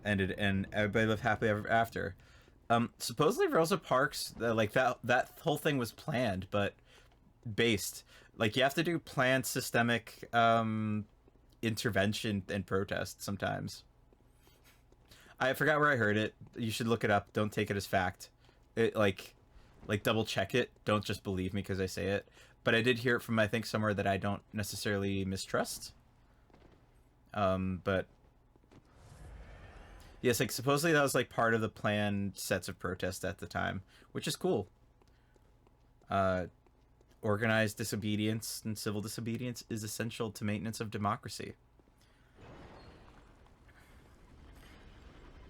ended, and everybody lived happily ever after. Supposedly Rosa Parks, like that whole thing was planned, but based. Like you have to do planned systemic intervention and protest sometimes. I forgot where I heard it. You should look it up. Don't take it as fact. It like double check it. Don't just believe me because I say it. But I did hear it from I think somewhere that I don't necessarily mistrust. But yes, like supposedly that was like part of the planned sets of protest at the time, which is cool. Organized disobedience and civil disobedience is essential to maintenance of democracy.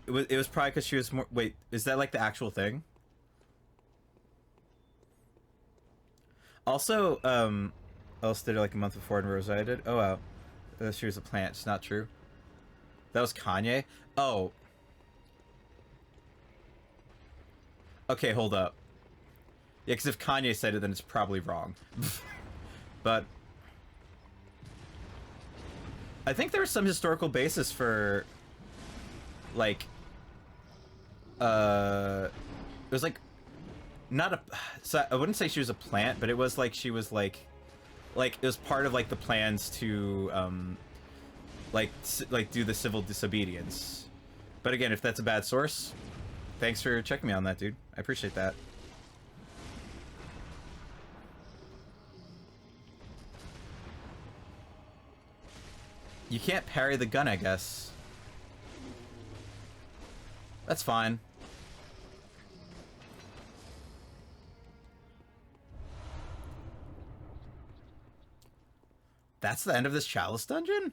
It was probably because she was more. Wait, is that like the actual thing? Also, Elsa did it like a month before, and Rosa did. Oh wow, she was a plant. It's not true. That was Kanye. Oh. Okay, hold up. Yeah, because if Kanye said it, then it's probably wrong. But I think there was some historical basis for, like, it was like not a. So I wouldn't say she was a plant, but it was like she was like it was part of like the plans to like do the civil disobedience. But again, if that's a bad source, thanks for checking me on that, dude. I appreciate that. You can't parry the gun, I guess. That's fine. That's the end of this Chalice Dungeon?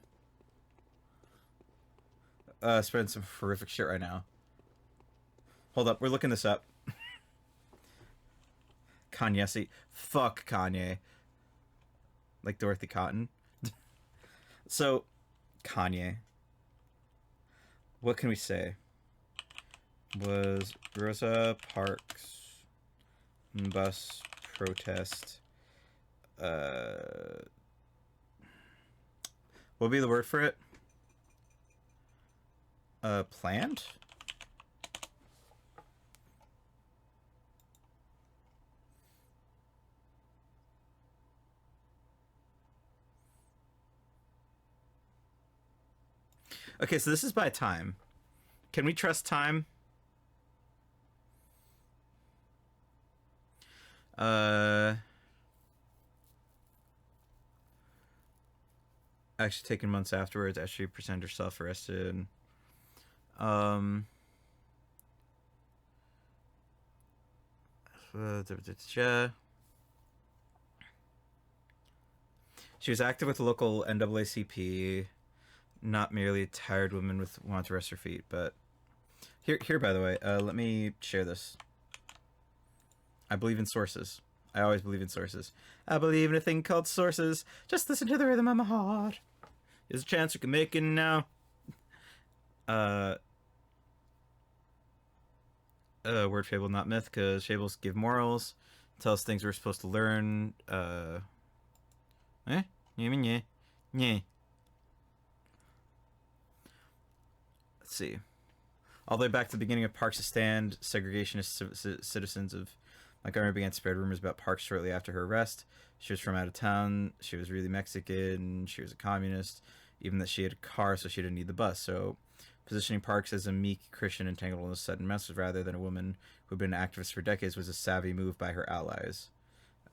Spreading some horrific shit right now. Hold up, we're looking this up. Kanye. Fuck Kanye. Like Dorothy Cotton. So, Kanye. What can we say? Was Rosa Parks bus protest what would be the word for it? Planned? Okay, so this is by time. Can we trust time? Actually taken months afterwards, actually presented herself arrested. She was active with the local NAACP, not merely a tired woman with want to rest her feet, but here by the way, let me share this. I believe in sources. I always believe in sources. I believe in a thing called sources. Just listen to the rhythm of my heart. There's a chance we can make it now. Word fable, not myth, because fables give morals, tell us things we're supposed to learn. Yeah. Let's see. All the way back to the beginning of Parks' stand, segregationist citizens of Montgomery began to spread rumors about Parks shortly after her arrest. She was from out of town. She was really Mexican. She was a communist. Even that she had a car, so she didn't need the bus. So, positioning Parks as a meek Christian entangled in a sudden mess rather than a woman who had been an activist for decades was a savvy move by her allies.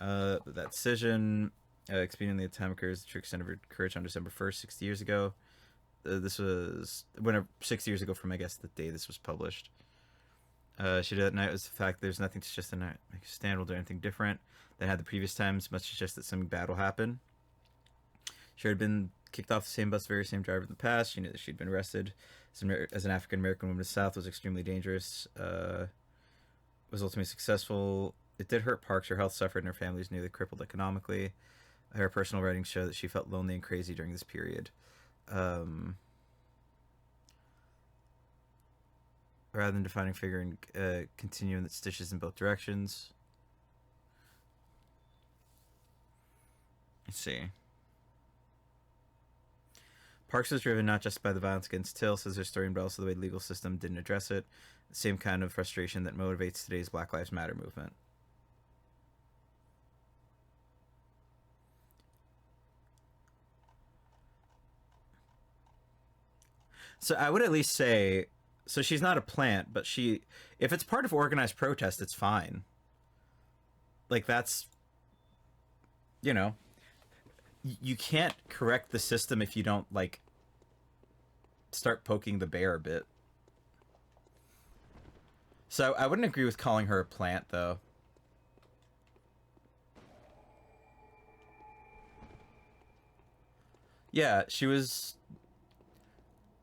That decision, expediently atomicers, the true extent of her courage on December 1st, 60 years ago. This was 6 years ago from, I guess, the day this was published. She did that night was the fact there's nothing to suggest the night stand will do anything different than had the previous times, much suggest that something bad will happen. She had been kicked off the same bus, very same driver in the past. She knew that she'd been arrested as an African American woman in the South was extremely dangerous. Was ultimately successful. It did hurt Parks. Her health suffered and her family was nearly crippled economically. Her personal writings show that she felt lonely and crazy during this period. Rather than defining figure and continuum that stitches in both directions. Let's see. Parks was driven not just by the violence against Till, says her story, but also the way the legal system didn't address it. The same kind of frustration that motivates today's Black Lives Matter movement. So I would at least say, so she's not a plant, but if it's part of organized protest, it's fine. Like, that's, you know, you can't correct the system if you don't, like, start poking the bear a bit. So I wouldn't agree with calling her a plant, though. Yeah, she was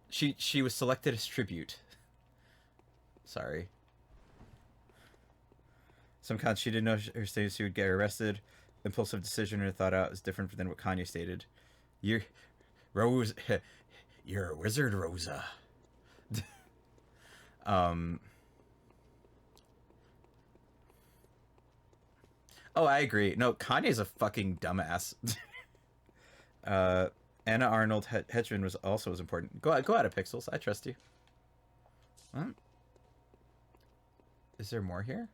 selected as tribute. Sorry. Some cons she didn't know her status, she would get arrested. Impulsive decision or thought out is different than what Kanye stated. You're Rose. You're a wizard, Rosa. Oh, I agree. No, Kanye's a fucking dumbass. Anna Arnold Hedgeman was also as important. Go out of Pixels. I trust you. What? Is there more here?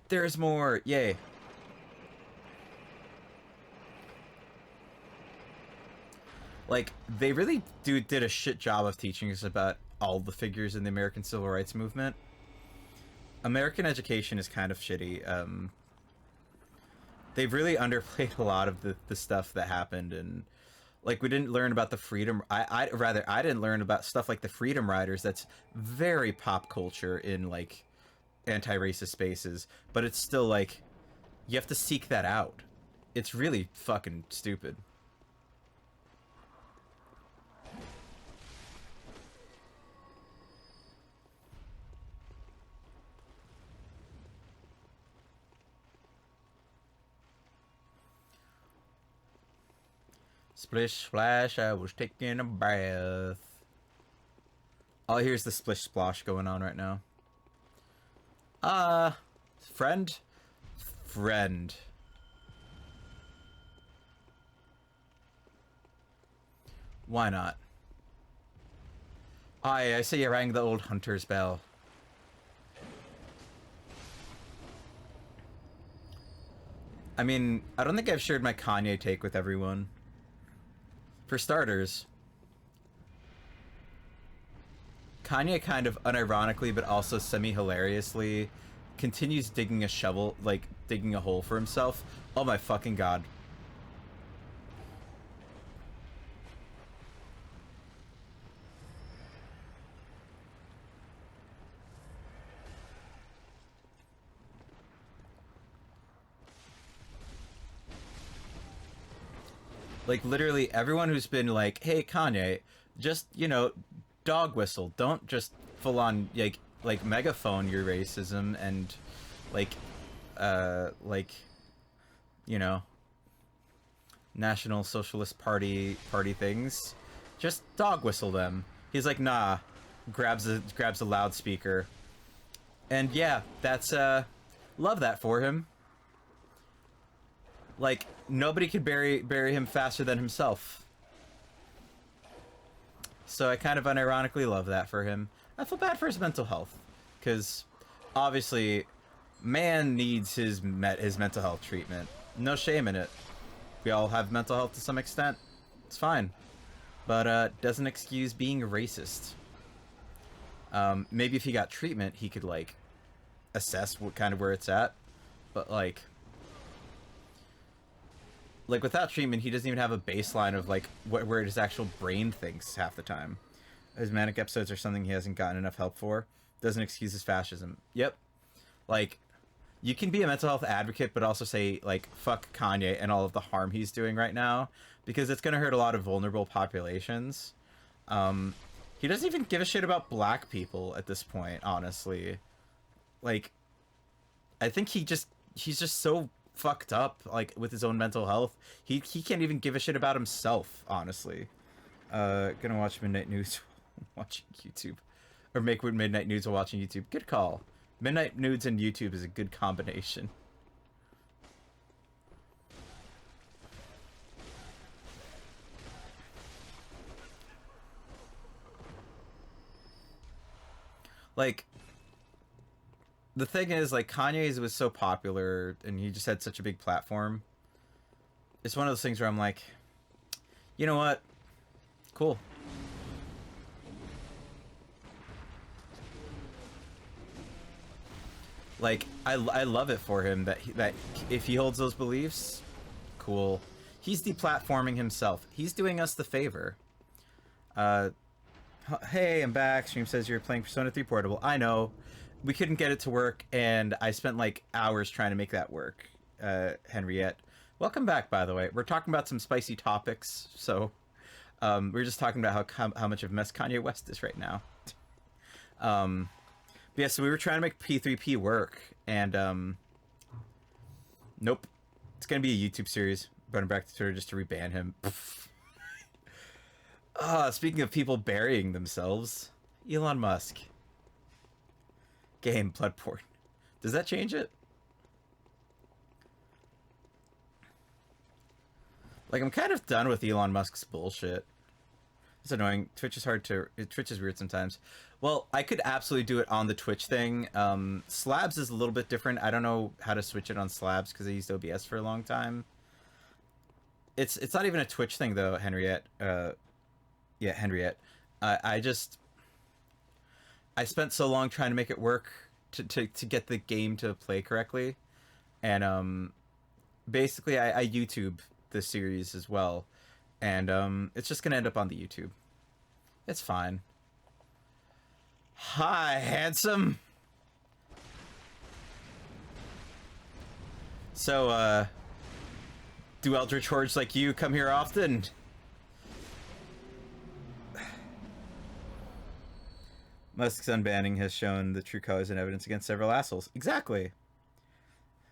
There's more. Yay. Like, they really did a shit job of teaching us about all the figures in the American Civil Rights Movement. American education is kind of shitty. They've really underplayed a lot of the stuff that happened, and like, we didn't learn about the freedom. I didn't learn about stuff like the Freedom Riders. That's very pop culture in like anti-racist spaces, but it's still like you have to seek that out. It's really fucking stupid. Splish splash, I was taking a bath. All I hear is the splish splash going on right now. Friend? Friend. Why not? I say you rang the old hunter's bell. I mean, I don't think I've shared my Kanye take with everyone. For starters, Kanye kind of unironically but also semi-hilariously continues digging a shovel, like digging a hole for himself. Oh my fucking god. Like, literally everyone who's been like, hey, Kanye, just, you know, dog whistle. Don't just full on, like megaphone your racism and, you know, National Socialist Party things. Just dog whistle them. He's like, nah. Grabs a loudspeaker. And yeah, that's, love that for him. Like, nobody could bury him faster than himself. So I kind of unironically love that for him. I feel bad for his mental health, because obviously, man needs his mental health treatment. No shame in it. We all have mental health to some extent. It's fine, but doesn't excuse being racist. Maybe if he got treatment, he could like assess what kind of where it's at, but like without treatment, he doesn't even have a baseline of like where his actual brain thinks half the time. His manic episodes are something he hasn't gotten enough help for. Doesn't excuse his fascism. Yep. Like, you can be a mental health advocate, but also say like fuck Kanye and all of the harm he's doing right now, because it's gonna hurt a lot of vulnerable populations. He doesn't even give a shit about black people at this point, honestly. Like, I think he's just so fucked up, like, with his own mental health. He can't even give a shit about himself, honestly. Gonna watch Midnight News watching YouTube. Or make Midnight News while watching YouTube. Good call. Midnight Nudes and YouTube is a good combination. Like, the thing is, like, Kanye's was so popular and he just had such a big platform. It's one of those things where I'm like, you know what? Cool. Like, I love it for him that that if he holds those beliefs, cool. He's deplatforming himself. He's doing us the favor. Hey, I'm back. Stream says you're playing Persona 3 Portable. I know. We couldn't get it to work, and I spent like hours trying to make that work. Henriette. Welcome back, by the way. We're talking about some spicy topics, so we're just talking about how much of a mess Kanye West is right now. But yeah, so we were trying to make P3P work, and nope. It's gonna be a YouTube series. Running back to Twitter just to reban him. Speaking of people burying themselves, Elon Musk. Game Bloodborne. Does that change it? Like, I'm kind of done with Elon Musk's bullshit. It's annoying. Twitch is Twitch is weird sometimes. Well, I could absolutely do it on the Twitch thing. Slabs is a little bit different. I don't know how to switch it on Slabs because I used OBS for a long time. It's not even a Twitch thing though, Henriette. Yeah, Henriette. I spent so long trying to make it work to get the game to play correctly, and basically I YouTube the series as well, and it's just gonna end up on the YouTube. It's fine. Hi, handsome. So, do Eldritch Hordes like you come here often? Musk's unbanning has shown the true colors and evidence against several assholes. Exactly.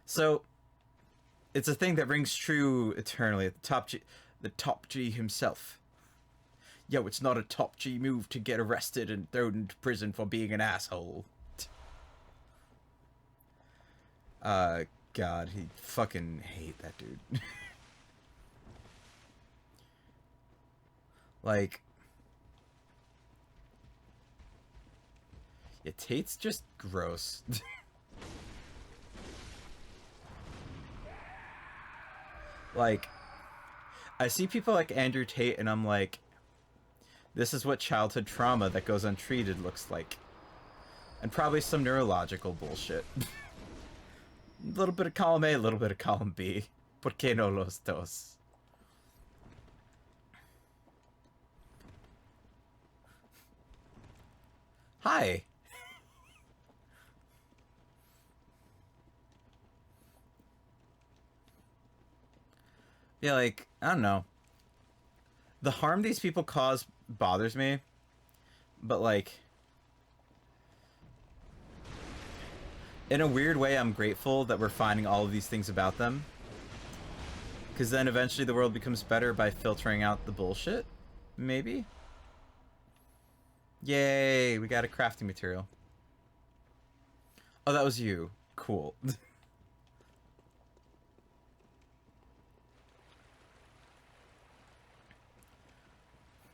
So, it's a thing that rings true eternally. The top G himself. Yo, it's not a top G move to get arrested and thrown into prison for being an asshole. God, he fucking hate that dude. Like, yeah, Tate's just gross. Like, I see people like Andrew Tate and I'm like, this is what childhood trauma that goes untreated looks like. And probably some neurological bullshit. A little bit of column A, a little bit of column B. ¿Por qué no los dos? Hi. Yeah, like, I don't know. The harm these people cause bothers me. But, like, in a weird way, I'm grateful that we're finding all of these things about them. Because then eventually the world becomes better by filtering out the bullshit. Maybe? Yay, we got a crafting material. Oh, that was you. Cool.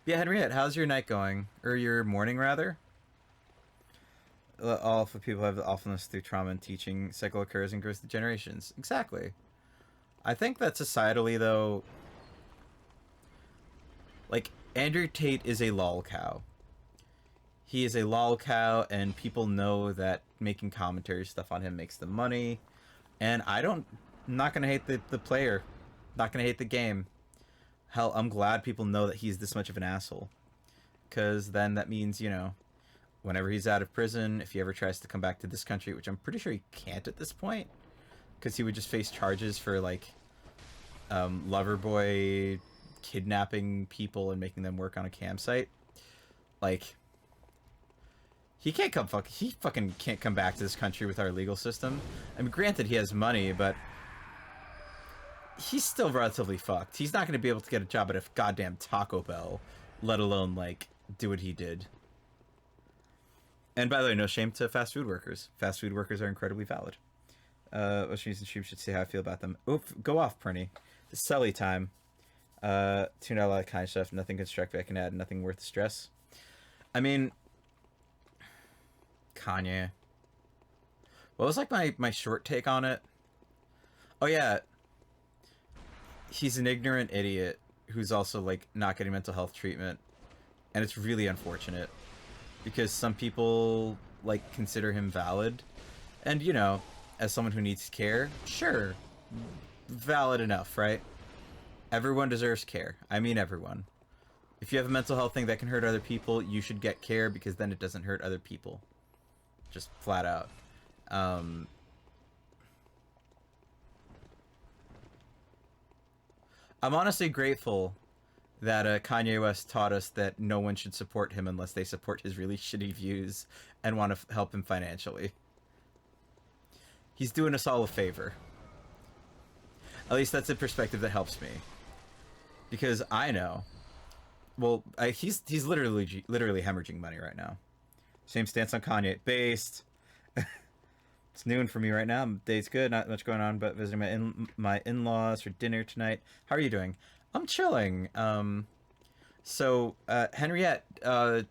Yeah, Henriette, how's your night going? Or your morning, rather? All of the people have the awfulness through trauma and teaching. Cycle occurs and grows through generations. Exactly. I think that societally, though, like, Andrew Tate is a lol cow. He is a lol cow, and people know that making commentary stuff on him makes them money. And I'm not gonna hate the player. Not gonna hate the game. Hell, I'm glad people know that he's this much of an asshole. Because then that means, you know, whenever he's out of prison, if he ever tries to come back to this country, which I'm pretty sure he can't at this point, because he would just face charges for, like, lover boy kidnapping people and making them work on a campsite. Like, he fucking can't come back to this country with our legal system. I mean, granted, he has money, but he's still relatively fucked. He's not going to be able to get a job at a goddamn Taco Bell, let alone, like, do what he did. And by the way, no shame to fast food workers. Fast food workers are incredibly valid. Which means the stream should see how I feel about them. Oof, go off, Perny. It's Sully time. Tune out a lot of kind of stuff. Nothing constructive I can add. Nothing worth the stress. I mean, Kanye. What was like my short take on it? Oh yeah, he's an ignorant idiot who's also like not getting mental health treatment, and it's really unfortunate because some people like consider him valid, and you know, as someone who needs care, sure, valid enough, right? Everyone deserves care. I mean everyone. If you have a mental health thing that can hurt other people, you should get care because then it doesn't hurt other people. Just flat out. I'm honestly grateful that Kanye West taught us that no one should support him unless they support his really shitty views and want to help him financially. He's doing us all a favor. At least that's a perspective that helps me. Because I know... Well, he's literally hemorrhaging money right now. Same stance on Kanye. Based. It's noon for me right now. Day's good. Not much going on, but visiting my in-laws for dinner tonight. How are you doing? I'm chilling. So Henriette, I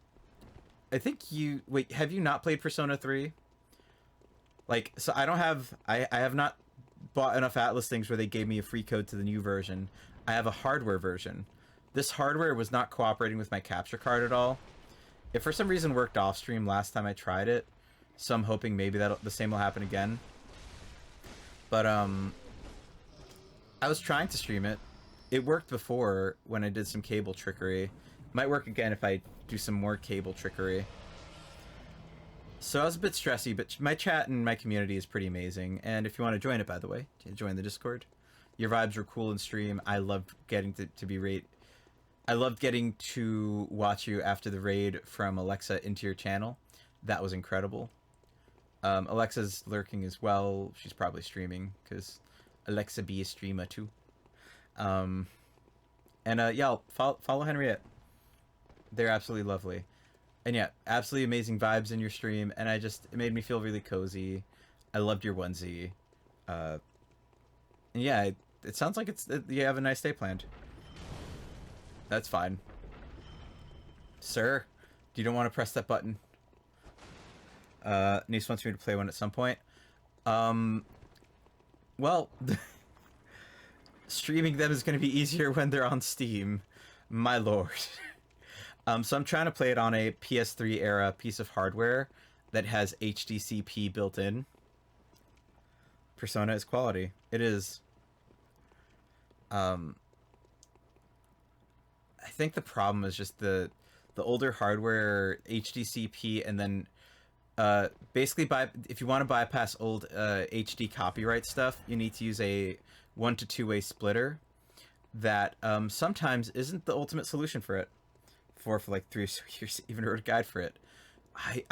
think you... Wait, have you not played Persona 3? Like, so I don't have... I have not bought enough Atlas things where they gave me a free code to the new version. I have a hardware version. This hardware was not cooperating with my capture card at all. It for some reason worked off stream last time I tried it, so I'm hoping maybe that the same will happen again. But I was trying to stream it. It worked before when I did some cable trickery. Might work again if I do some more cable trickery. So I was a bit stressy, but my chat and my community is pretty amazing. And if you want to join it, by the way, join the Discord. Your vibes were cool in stream. I loved getting to be I loved getting to watch you after the raid from Alexa into your channel. That was incredible. Alexa's lurking as well. She's probably streaming because Alexa be a streamer too. And yeah, follow Henriette. They're absolutely lovely. And yeah, absolutely amazing vibes in your stream. And it made me feel really cozy. I loved your onesie. And yeah, it sounds like you have a nice day planned. That's fine. Sir, you don't want to press that button. Niece wants me to play one at some point. Well, streaming them is going to be easier when they're on Steam. My lord. So I'm trying to play it on a PS3 era piece of hardware that has HDCP built in. Persona is quality. It is. I think the problem is just the older hardware HDCP, and then basically if you want to bypass old HD copyright stuff, you need to use a 1 to 2-way splitter that sometimes isn't the ultimate solution for it. For like 3 years, even wrote a guide for it.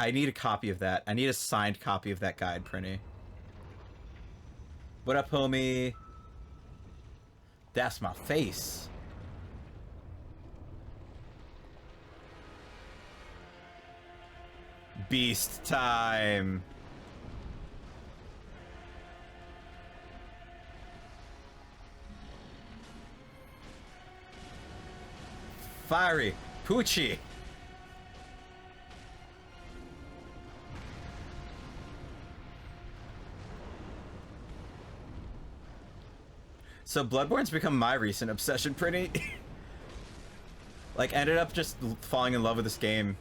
I need a copy of that. I need a signed copy of that guide, Prinny. What up, homie? That's my face. Beast time. Fiery Poochie. So Bloodborne's become my recent obsession, Pretty. Like, ended up just falling in love with this game.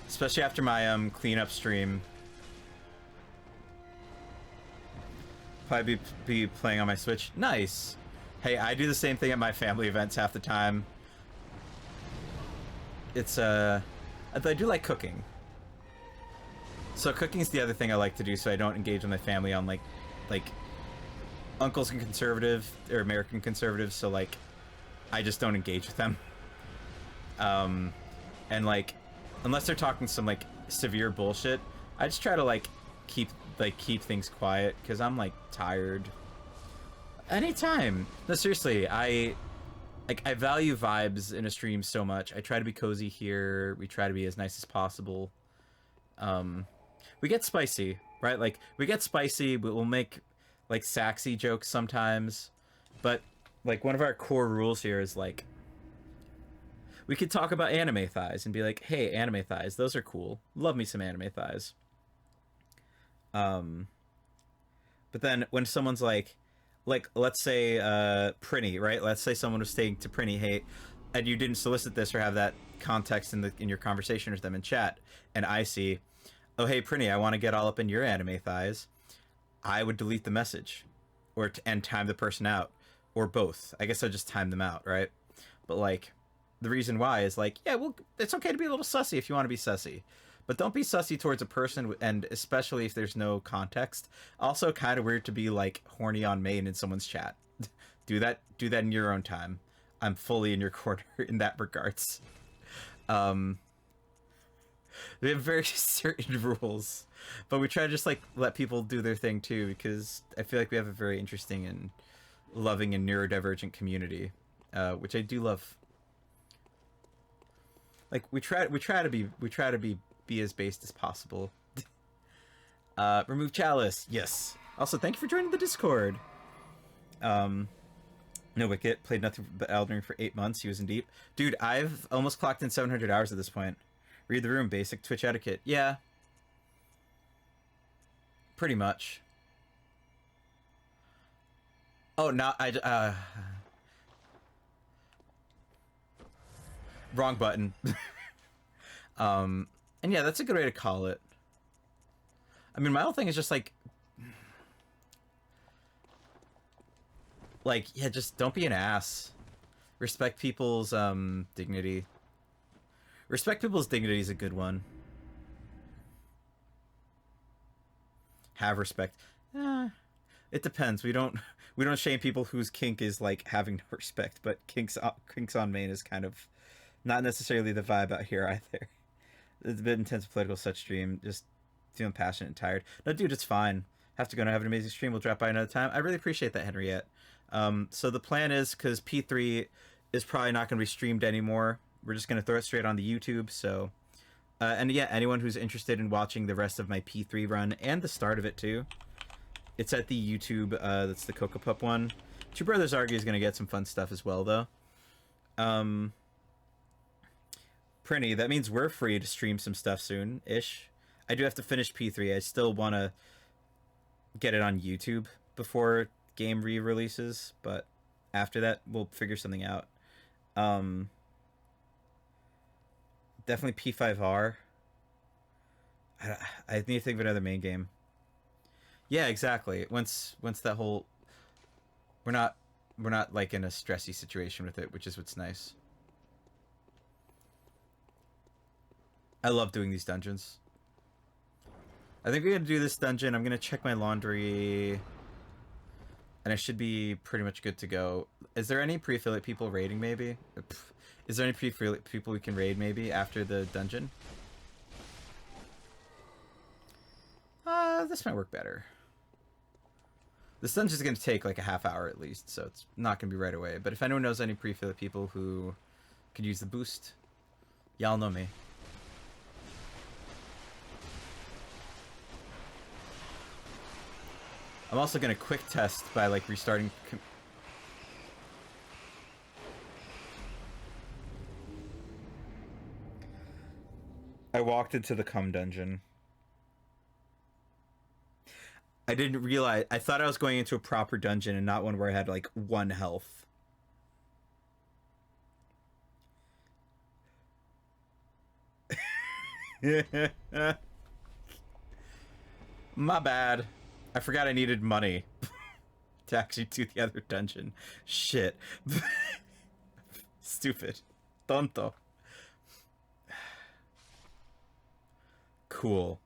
Especially after my cleanup stream. Probably be playing on my Switch. Nice. Hey, I do the same thing at my family events half the time. It's I do like cooking. So cooking's the other thing I like to do, so I don't engage with my family on like uncles and conservative or American conservatives, so like I just don't engage with them. And like unless they're talking some like severe bullshit, I just try to like keep things quiet because I'm like tired. Anytime. No, seriously, I value vibes in a stream so much. I try to be cozy here. We try to be as nice as possible. We get spicy, right? Like we get spicy. We'll make like saxy jokes sometimes, but like one of our core rules here is like We could talk about anime thighs and be like, hey, anime thighs, those are cool. Love me some anime thighs. Um, but then when someone's like let's say Prinny, right? Let's say someone was saying to Prinny, hey, and you didn't solicit this or have that context in your conversation with them in chat, and I see, oh hey Prinny, I want to get all up in your anime thighs. I would delete the message, and time the person out, or both. I guess I'd just time them out, right? But like, the reason why is like, yeah, well, it's okay to be a little sussy if you want to be sussy, but don't be sussy towards a person, and especially if there's no context. Also, kind of weird to be like horny on main in someone's chat. Do that in your own time. I'm fully in your corner in that regards. Um, we have very certain rules, but we try to just like let people do their thing too, because I feel like we have a very interesting and loving and neurodivergent community, which I do love. Like we try to be as based as possible. Remove Chalice, yes. Also, thank you for joining the Discord. No Wicket, played nothing but Elden Ring for 8 months. He was in deep. Dude, I've almost clocked in 700 hours at this point. Read the room, basic Twitch etiquette. Yeah. Pretty much. Oh, no, wrong button. And yeah, that's a good way to call it. I mean, my whole thing is just like, yeah, just don't be an ass. Respect people's dignity. Respect people's dignity is a good one. Have respect. It depends. We don't shame people whose kink is like having no respect, but kinks on main is kind of not necessarily the vibe out here either. It's a bit intense political such stream. Just feeling passionate and tired. No, dude, it's fine. Have to go and have an amazing stream. We'll drop by another time. I really appreciate that, Henriette. So the plan is, because P3 is probably not going to be streamed anymore, we're just going to throw it straight on the YouTube. So, and yeah, anyone who's interested in watching the rest of my P3 run and the start of it too, it's at the YouTube. That's the Cocoa Pup one. Two Brothers Argue is going to get some fun stuff as well, though. Prinny, that means we're free to stream some stuff soon-ish. I do have to finish P3. I still want to get it on YouTube before game re-releases, but after that, we'll figure something out. Definitely P5R. I need to think of another main game. Yeah, exactly. Once that whole... We're not like in a stressy situation with it, which is what's nice. I love doing these dungeons. I think we're gonna do this dungeon. I'm gonna check my laundry, and I should be pretty much good to go. Is there any pre-affiliate people raiding? Maybe. Is there any pre-affiliate people we can raid? Maybe after the dungeon. This might work better. This dungeon is gonna take like a half hour at least, so it's not gonna be right away. But if anyone knows any pre-affiliate people who could use the boost, y'all know me. I'm also gonna quick test by like restarting. I walked into the cum dungeon. I didn't realize. I thought I was going into a proper dungeon and not one where I had like 1 health. My bad. I forgot I needed money to actually do the other dungeon. Shit. Stupid. Tonto. Cool.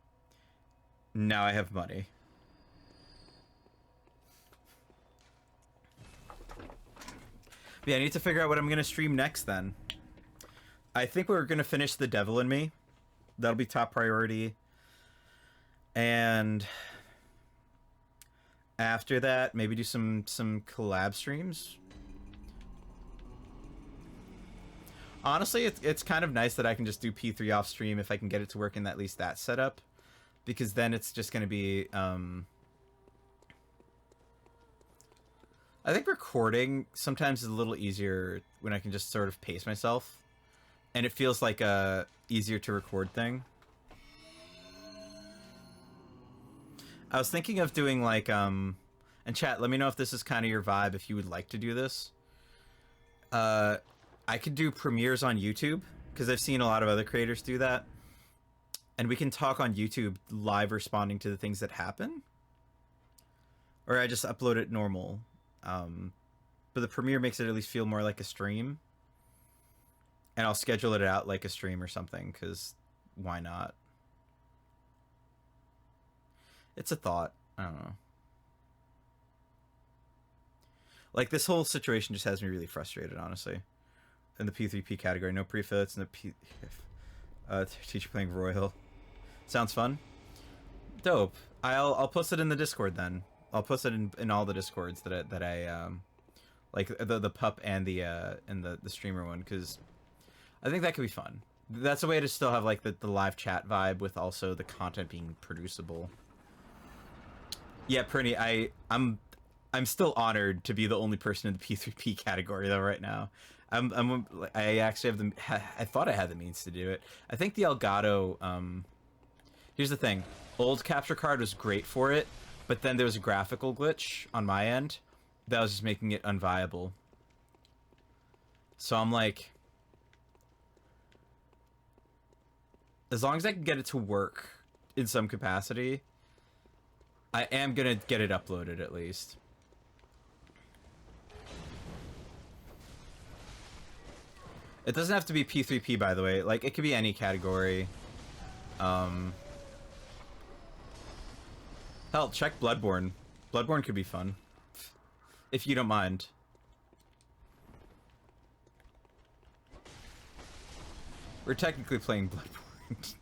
Now I have money. But yeah, I need to figure out what I'm going to stream next then. I think we're going to finish The Devil in Me. That'll be top priority. And after that, maybe do some collab streams. Honestly, it's kind of nice that I can just do P3 off stream if I can get it to work in at least that setup, because then it's just going to be I think recording sometimes is a little easier when I can just sort of pace myself. and it feels like a easier to record thing. I was thinking of doing like and chat, let me know if this is kind of your vibe, if you would like to do this. I could do premieres on YouTube because I've seen a lot of other creators do that, and we can talk on YouTube live, responding to the things that happen, or I just upload it normal. But the premiere makes it at least feel more like a stream, and I'll schedule it out like a stream or something, because why not? It's a thought. I don't know. Like, this whole situation just has me really frustrated, honestly. In the P3P category, no pre-fillets, and the teacher playing Royal. Sounds fun. Dope. I'll post it in the Discord then. I'll post it in all the Discords that I like the pup and the streamer one, because I think that could be fun. That's a way to still have like the live chat vibe with also the content being producible. Yeah, Perny, I'm still honored to be the only person in the P3P category though right now. I actually have I thought I had the means to do it. I think the Elgato. Here's the thing: old capture card was great for it, but then there was a graphical glitch on my end that was just making it unviable. So I'm like, as long as I can get it to work in some capacity, I am gonna get it uploaded at least. It doesn't have to be P3P, by the way. Like, it could be any category. Hell, check Bloodborne. Bloodborne could be fun. If you don't mind. We're technically playing Bloodborne.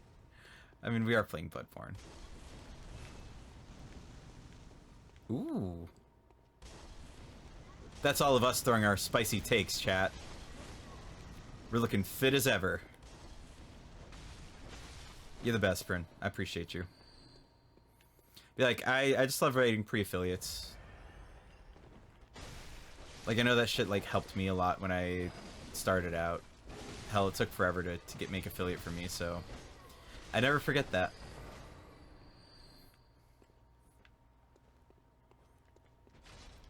I mean, we are playing Bloodborne. Ooh. That's all of us throwing our spicy takes, chat. We're looking fit as ever. You're the best, Bryn. I appreciate you. Be like, I just love writing pre-affiliates. Like, I know that shit, like, helped me a lot when I started out. Hell, it took forever to make affiliate for me, so I never forget that.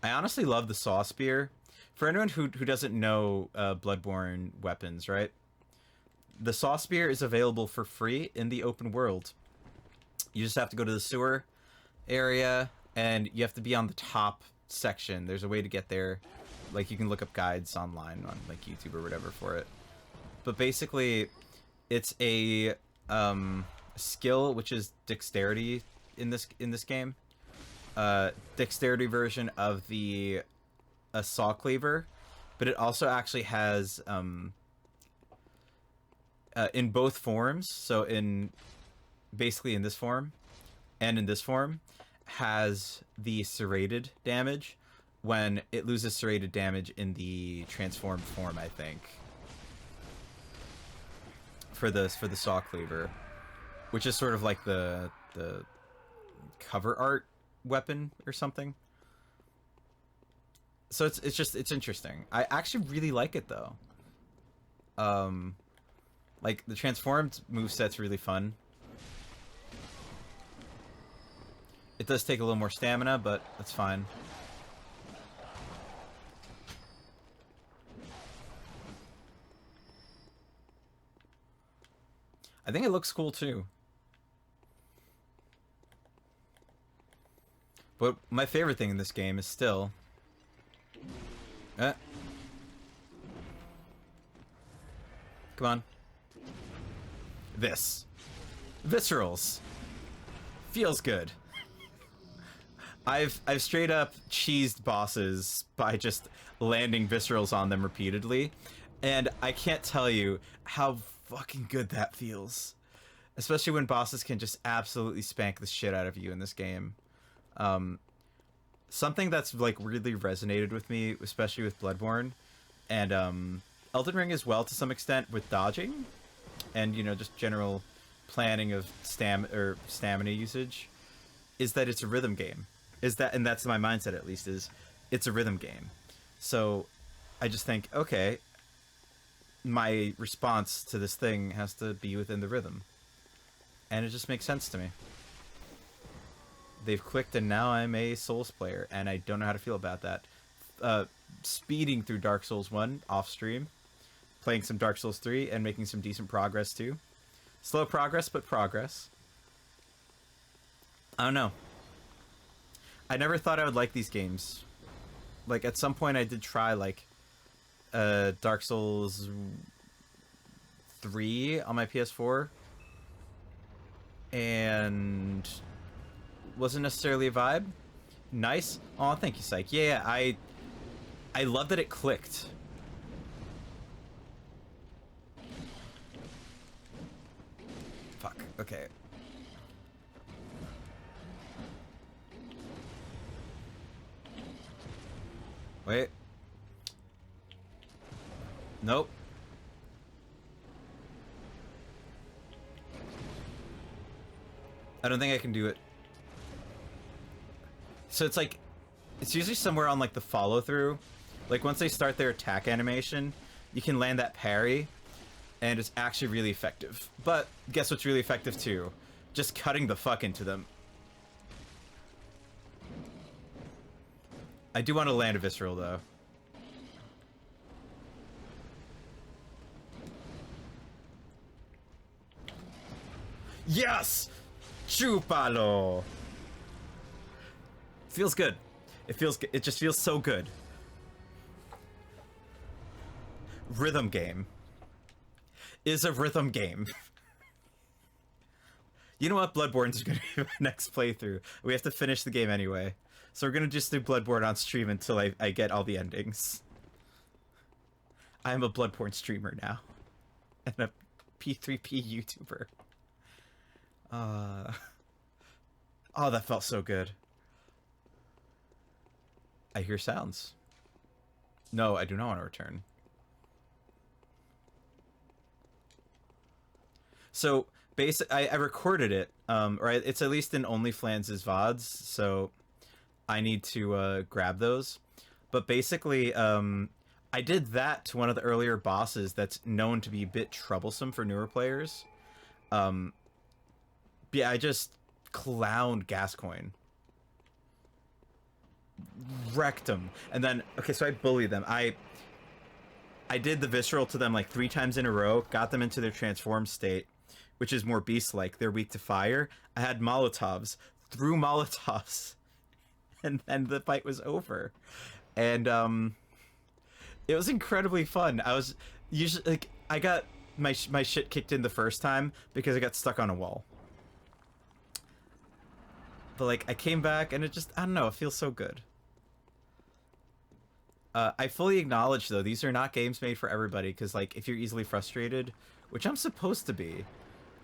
I honestly love the saw spear. For anyone who doesn't know Bloodborne weapons, right? The saw spear is available for free in the open world. You just have to go to the sewer area, and you have to be on the top section. There's a way to get there. Like, you can look up guides online on, like, YouTube or whatever for it. But basically, it's a skill, which is dexterity in this game. Dexterity version of a saw cleaver, but it also actually has in both forms, so basically in this form and in this form, has the serrated damage when it loses serrated damage in the transformed form, I think, for the saw cleaver, which is sort of like the cover art weapon or something. So it's interesting. I actually really like it though. Like, the transformed moveset's really fun. It does take a little more stamina, but that's fine. I think it looks cool too. But my favorite thing in this game is still come on. This. Viscerals. Feels good. I've straight up cheesed bosses by just landing viscerals on them repeatedly, and I can't tell you how fucking good that feels. Especially when bosses can just absolutely spank the shit out of you in this game. Something that's like really resonated with me, especially with Bloodborne, and Elden Ring as well to some extent, with dodging, and, you know, just general planning of stamina usage, is that it's a rhythm game. And that's my mindset, at least, is it's a rhythm game. So I just think, okay, my response to this thing has to be within the rhythm. And it just makes sense to me. They've clicked, and now I'm a Souls player, and I don't know how to feel about that. Speeding through Dark Souls 1 off stream, playing some Dark Souls 3, and making some decent progress too. Slow progress, but progress. I don't know. I never thought I would like these games. Like, at some point I did try, like, Dark Souls 3 on my PS4. And wasn't necessarily a vibe. Nice. Oh, thank you, Psych. Yeah, I love that it clicked. Fuck. Okay. Wait. Nope. I don't think I can do it. So it's like, it's usually somewhere on like the follow through. Like once they start their attack animation, you can land that parry, and it's actually really effective. But guess what's really effective too? Just cutting the fuck into them. I do want to land a visceral though. Yes! Chupalo! Feels good. It feels good. It just feels so good. Rhythm game is a rhythm game. You know what? Bloodborne is going to be my next playthrough. We have to finish the game anyway. So we're going to just do Bloodborne on stream until I get all the endings. I am a Bloodborne streamer now. And a P3P YouTuber. Oh, that felt so good. I hear sounds. No, I do not want to return. So, I recorded it, right? It's at least in OnlyFlans's VODs, so I need to grab those. But basically, I did that to one of the earlier bosses that's known to be a bit troublesome for newer players. Yeah, I just clowned Gascoigne. Wrecked them. And then, okay, so I bullied them. I did the visceral to them like 3 times in a row, got them into their transformed state, which is more beast-like. They're weak to fire. I had Molotovs, threw Molotovs, and then the fight was over. And it was incredibly fun. I was usually like, I got my shit kicked in the first time because I got stuck on a wall. But like, I came back and it just, I don't know, it feels so good. I fully acknowledge though, these are not games made for everybody, because like, if you're easily frustrated, which I'm supposed to be,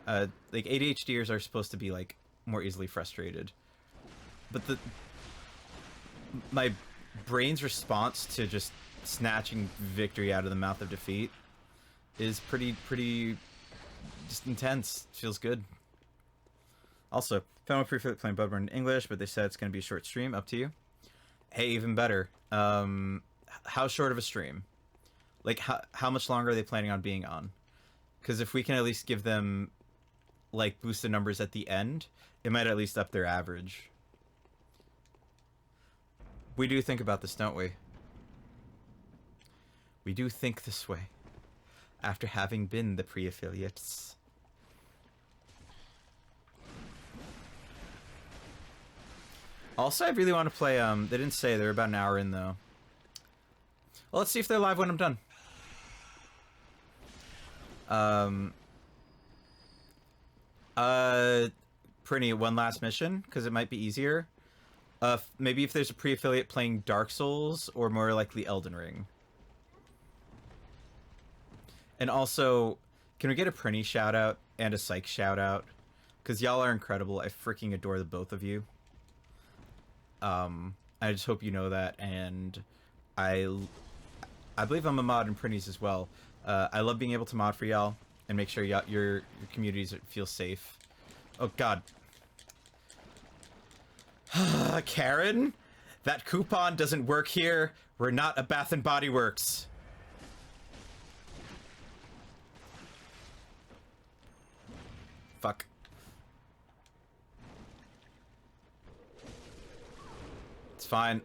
like ADHDers are supposed to be like more easily frustrated. But my brain's response to just snatching victory out of the mouth of defeat is pretty just intense. Feels good. Also, found a proof of playing Bloodborne in English, but they said it's going to be a short stream. Up to you. Hey, even better. How short of a stream? Like, how much longer are they planning on being on? Because if we can at least give them, like, boost the numbers at the end, it might at least up their average. We do think about this, don't we? We do think this way. After having been the pre-affiliates. Also, I really want to play, they didn't say, they're about an hour in, though. Well, let's see if they're live when I'm done. Prinny, one last mission, because it might be easier. Maybe if there's a pre-affiliate playing Dark Souls, or more likely Elden Ring. And also, can we get a Prinny shout-out and a Psych shout-out? Because y'all are incredible. I freaking adore the both of you. I just hope you know that, and I believe I'm a mod in Prinnies as well. I love being able to mod for y'all and make sure your communities feel safe. Oh god. Karen? That coupon doesn't work here. We're not a Bath and Body Works. Fuck. It's fine.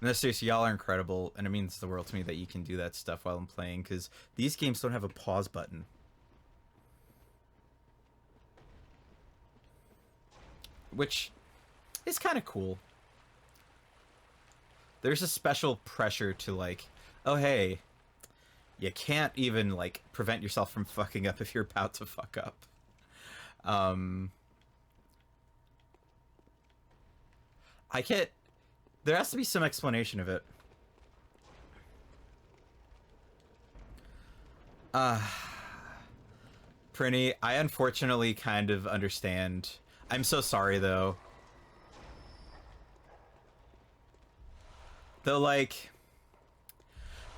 No, seriously, y'all are incredible, and it means the world to me that you can do that stuff while I'm playing, because these games don't have a pause button. Which is kind of cool. There's a special pressure to, like, oh, hey, you can't even, like, prevent yourself from fucking up if you're about to fuck up. I can't... There has to be some explanation of it. Prinny, I unfortunately kind of understand. I'm so sorry, though. Though, like...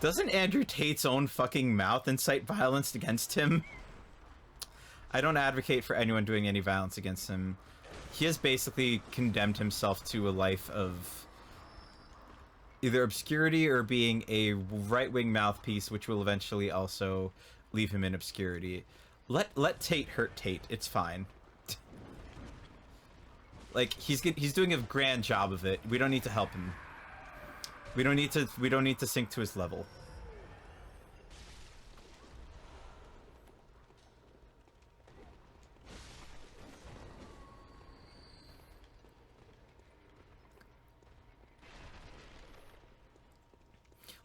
Doesn't Andrew Tate's own fucking mouth incite violence against him? I don't advocate for anyone doing any violence against him. He has basically condemned himself to a life of either obscurity or being a right-wing mouthpiece, which will eventually also leave him in obscurity. Let Tate hurt Tate. It's fine. Like, he's doing a grand job of it. We don't need to help him. We don't need to sink to his level.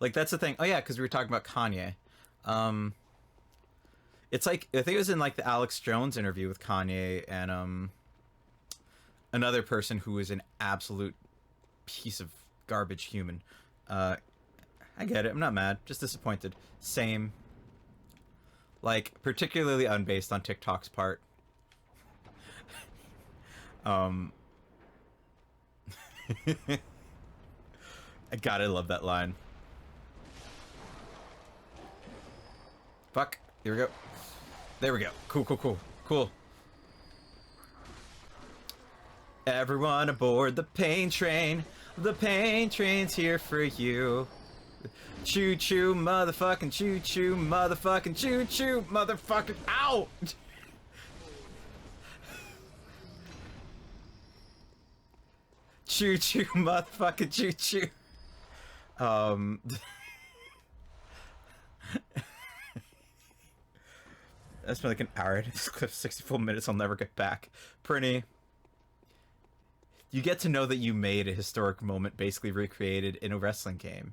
Like, that's the thing. Oh, yeah, because we were talking about Kanye. It's like, I think it was in, like, the Alex Jones interview with Kanye and, another person who is an absolute piece of garbage human. I get it. I'm not mad. Just disappointed. Same. Like, particularly unbased on TikTok's part. I gotta love that line. Fuck. Here we go. There we go. Cool, cool, cool. Cool. Everyone aboard the pain train. The pain train's here for you. Choo-choo, motherfucking choo-choo, motherfucking choo-choo, motherfucking... Ow! Choo-choo, motherfucking choo-choo. That's been like an hour. This clip 64 minutes I'll never get back. Prinny, you get to know that you made a historic moment basically recreated in a wrestling game.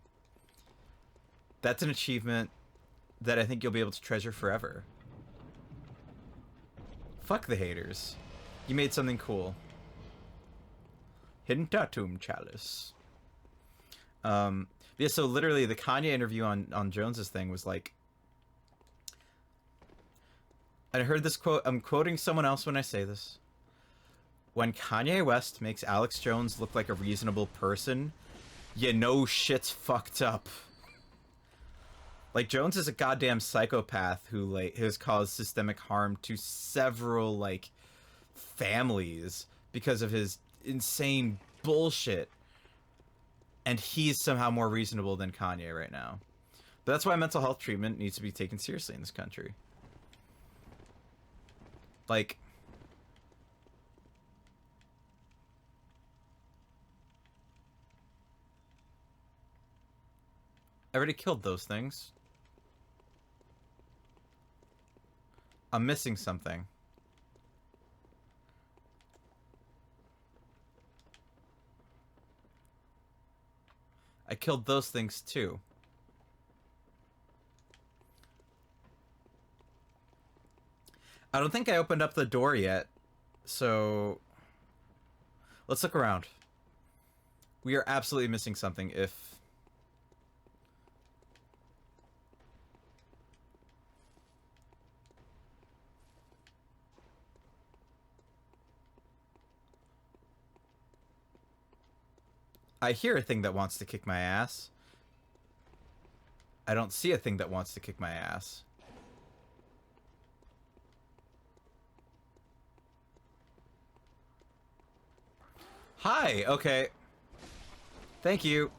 That's an achievement that I think you'll be able to treasure forever. Fuck the haters. You made something cool. Hidden Tatum Chalice. Yeah, so literally the Kanye interview on Jones's thing was like... I heard this quote, I'm quoting someone else when I say this. When Kanye West makes Alex Jones look like a reasonable person, you know shit's fucked up. Like, Jones is a goddamn psychopath who, like, has caused systemic harm to several, like, families because of his insane bullshit. And he's somehow more reasonable than Kanye right now. But that's why mental health treatment needs to be taken seriously in this country. Like... I already killed those things. I'm missing something. I killed those things too. I don't think I opened up the door yet, so let's look around. We are absolutely missing something if... I hear a thing that wants to kick my ass. I don't see a thing that wants to kick my ass. Hi, okay. Thank you.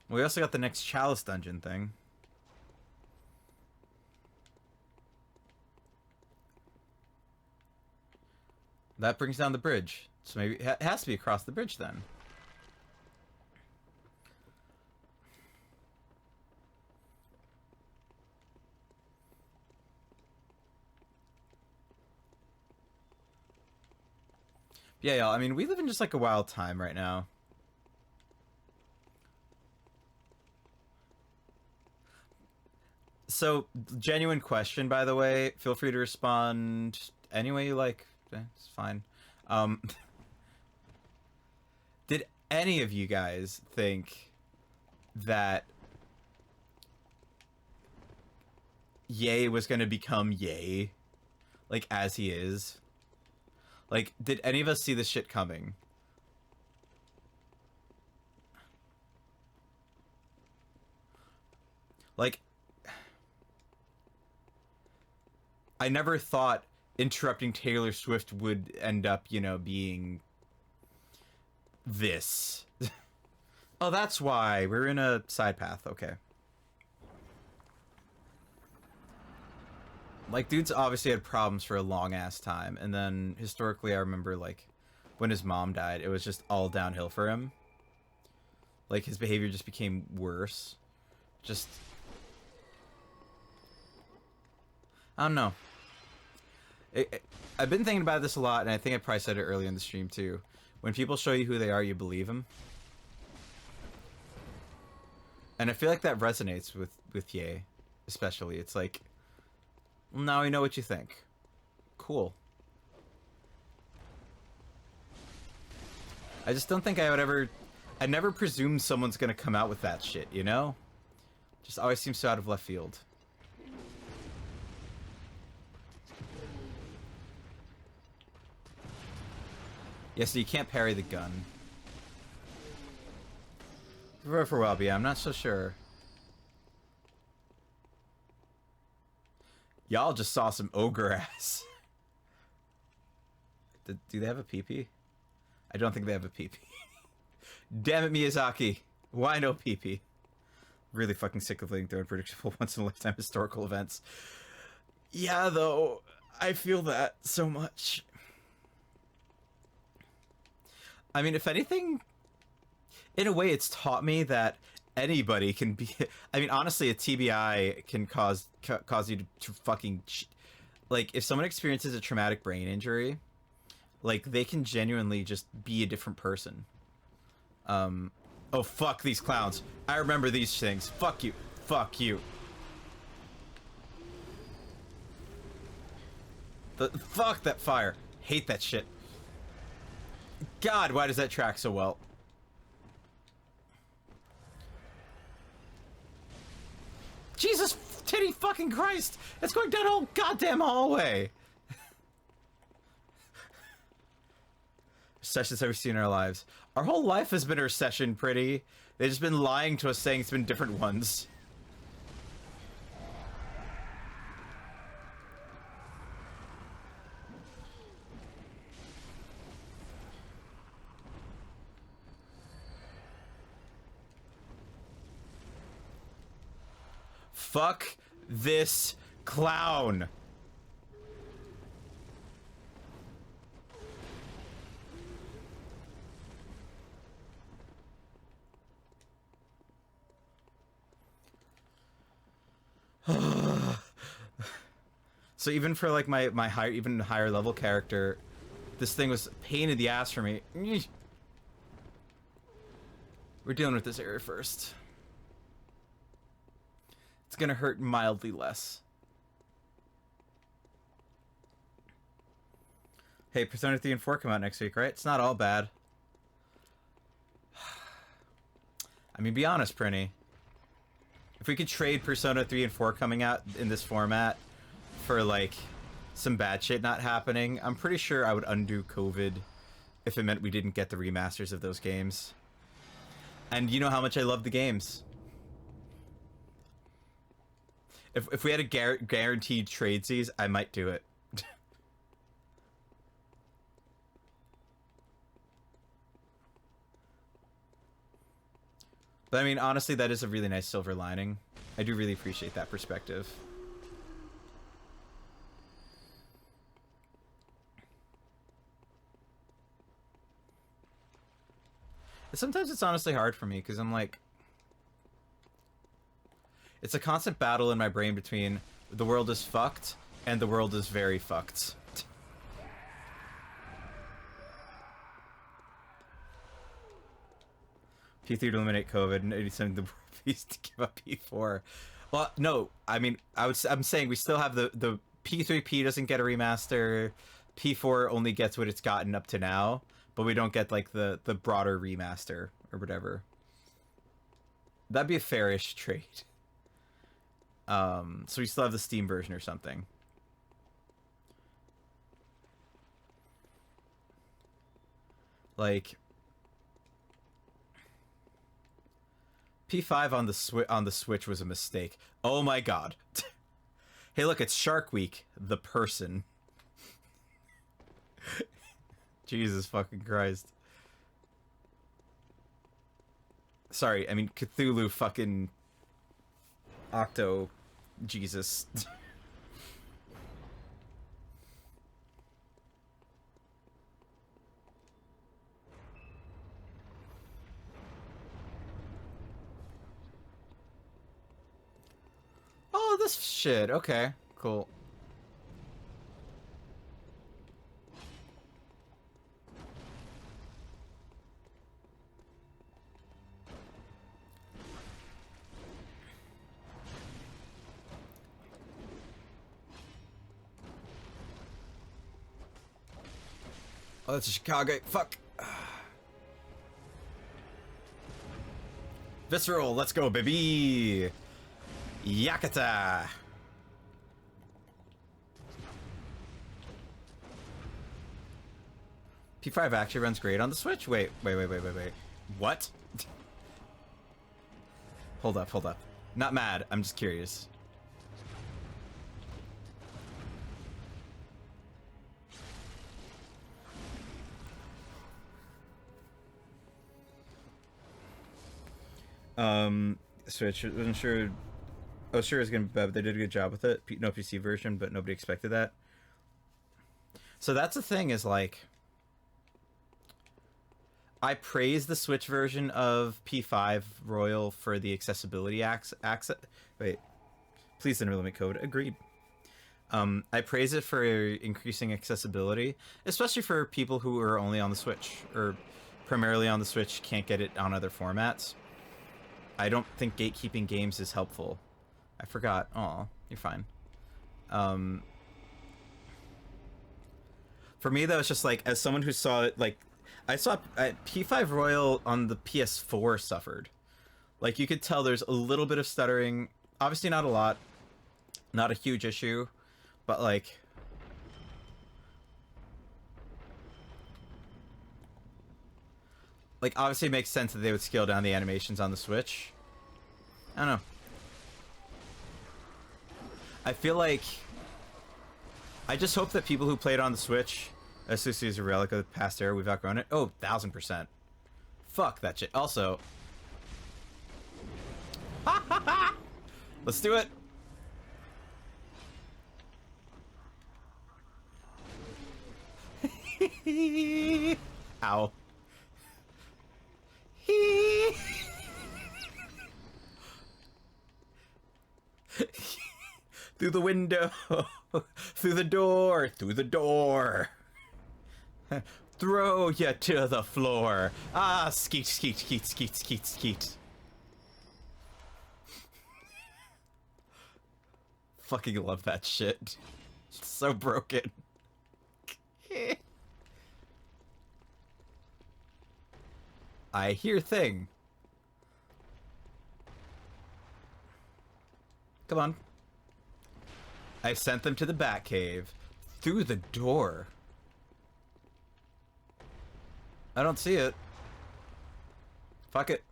We also got the next Chalice Dungeon thing. That brings down the bridge. So maybe it has to be across the bridge then. Yeah, y'all, I mean, we live in just like a wild time right now. So, genuine question, by the way. Feel free to respond any way you like. It's fine. Um, did any of you guys think that Ye was going to become Ye? Like, as he is? Like, did any of us see this shit coming? Like, I never thought interrupting Taylor Swift would end up, you know, being this. Oh, that's why. We're in a side path. Okay. Like, dude's obviously had problems for a long-ass time. And then, historically, I remember, like, when his mom died, it was just all downhill for him. Like, his behavior just became worse. Just... I don't know. I've been thinking about this a lot, and I think I probably said it earlier in the stream, too. When people show you who they are, you believe them. And I feel like that resonates with Ye, especially. It's like, well, now we know what you think. Cool. I just don't think I would ever... I never presume someone's gonna come out with that shit, you know? Just always seems so out of left field. Yeah, so you can't parry the gun. For a while, but yeah, I'm not so sure. Y'all just saw some ogre ass. Do they have a PP? I don't think they have a PP. Damn it, Miyazaki. Why no PP? Really fucking sick of letting through unpredictable once-in-a-lifetime historical events. Yeah, though, I feel that so much. I mean, if anything, in a way, it's taught me that anybody can be... I mean, honestly, a TBI can cause you to fucking... Like, if someone experiences a traumatic brain injury, like, they can genuinely just be a different person. Oh, fuck these clowns. I remember these things. Fuck you. Fuck you. Fuck that fire. Hate that shit. God, why does that track so well? Jesus titty fucking Christ! It's going down a whole goddamn hallway! Recessions have we seen in our lives? Our whole life has been a recession, pretty. They've just been lying to us, saying it's been different ones. Fuck this clown. So even for like my higher, even higher level character, this thing was a pain in the ass for me. We're dealing with this area first. It's gonna hurt mildly less. Hey, Persona 3 and 4 come out next week, right? It's not all bad. I mean, be honest, Prinny. If we could trade Persona 3 and 4 coming out in this format for, like, some bad shit not happening, I'm pretty sure I would undo COVID if it meant we didn't get the remasters of those games. And you know how much I love the games. If we had a guaranteed tradesies, I might do it. But I mean, honestly, that is a really nice silver lining. I do really appreciate that perspective. Sometimes it's honestly hard for me because I'm like, it's a constant battle in my brain between the world is fucked and the world is very fucked. P3 to eliminate COVID and 87 the P to give up P4. Well, no, I mean, I'm saying we still have the P3P doesn't get a remaster. P4 only gets what it's gotten up to now, but we don't get like the broader remaster or whatever. That'd be a fairish trade. So we still have the Steam version or something. Like P5 on the Switch was a mistake. Oh my god. Hey, look, it's Shark Week, the person. Jesus fucking Christ. Sorry, I mean Cthulhu fucking Octo Jesus. Oh, this shit. Okay, cool. Oh, that's a Chicago. Fuck. Visceral, let's go, baby. Yakata. P5 actually runs great on the Switch? Wait. What? Hold up. Not mad, I'm just curious. Switch, wasn't sure. Oh, sure, it's gonna be bad, but they did a good job with it. No PC version, but nobody expected that. So that's the thing, is like, I praise the Switch version of P5 Royal for the accessibility access. Wait, please don't limit code. Agreed. I praise it for increasing accessibility, especially for people who are only on the Switch or primarily on the Switch, can't get it on other formats. I don't think gatekeeping games is helpful. I forgot. Aw, you're fine. For me, though, it's just like, as someone who saw it, like, I saw P5 Royal on the PS4 suffered. Like, you could tell there's a little bit of stuttering. Obviously not a lot. Not a huge issue. But, like, obviously it makes sense that they would scale down the animations on the Switch. I don't know. I feel like, I just hope that people who played on the Switch, especially as a relic of the past era, we've outgrown it. Oh, 1000%. Fuck that shit. Also, let's do it. Ow. Through the window. Through the door. Through the door. Throw you to the floor. Ah, skeet, skeet, skeet, skeet, skeet, skeet. Fucking love that shit. It's so broken. I hear thing. Come on. I sent them to the Batcave. Through the door. I don't see it. Fuck it.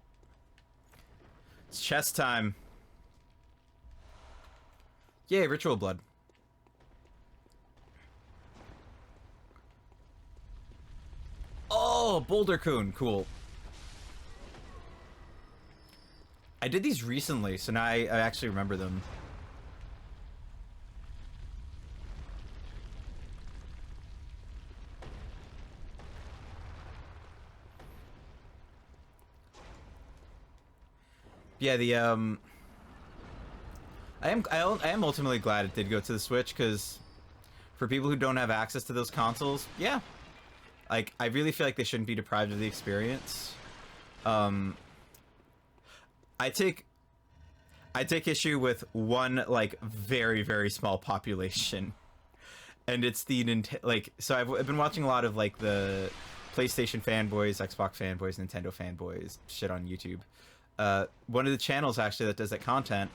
It's chess time. Yay, ritual blood. Oh, Boulder Coon. Cool. did these recently, so now I actually remember them. Yeah, the I am ultimately glad it did go to the Switch, because for people who don't have access to those consoles, yeah, like I really feel like they shouldn't be deprived of the experience. I take issue with one like very very small population, and it's the like. So I've been watching a lot of like the PlayStation fanboys, Xbox fanboys, Nintendo fanboys shit on YouTube. One of the channels actually that does that content,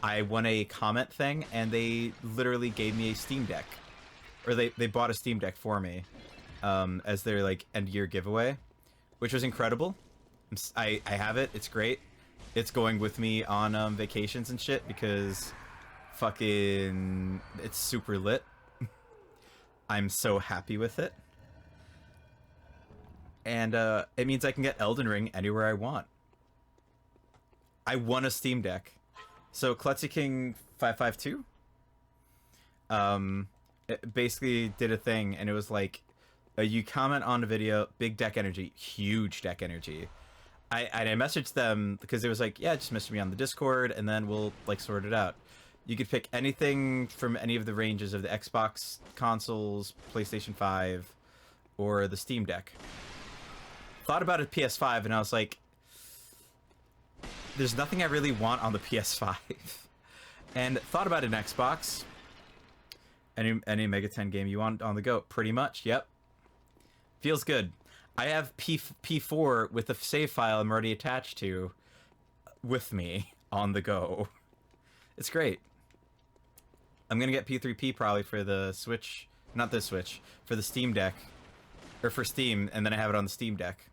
I won a comment thing, and they literally gave me a Steam Deck, or they bought a Steam Deck for me, as their like end year giveaway, which was incredible. I have it. It's great. It's going with me on vacations and shit, because fucking it's super lit. I'm so happy with it, and it means I can get Elden Ring anywhere I want. I won a Steam Deck. So Klutzy King 552 it basically did a thing, and it was like you comment on the video, big deck energy, huge deck energy. I messaged them because it was like, yeah, just message me on the Discord and then we'll like sort it out. You could pick anything from any of the ranges of the Xbox consoles, PlayStation 5, or the Steam Deck. Thought about a PS5 and I was like, there's nothing I really want on the PS5. And thought about an Xbox. Any Mega 10 game you want on the go? Pretty much, yep. Feels good. I have P4 with the save file I'm already attached to with me on the go. It's great. I'm gonna get P3P probably for the Switch, not the Switch, for the Steam Deck, or for Steam, and then I have it on the Steam Deck.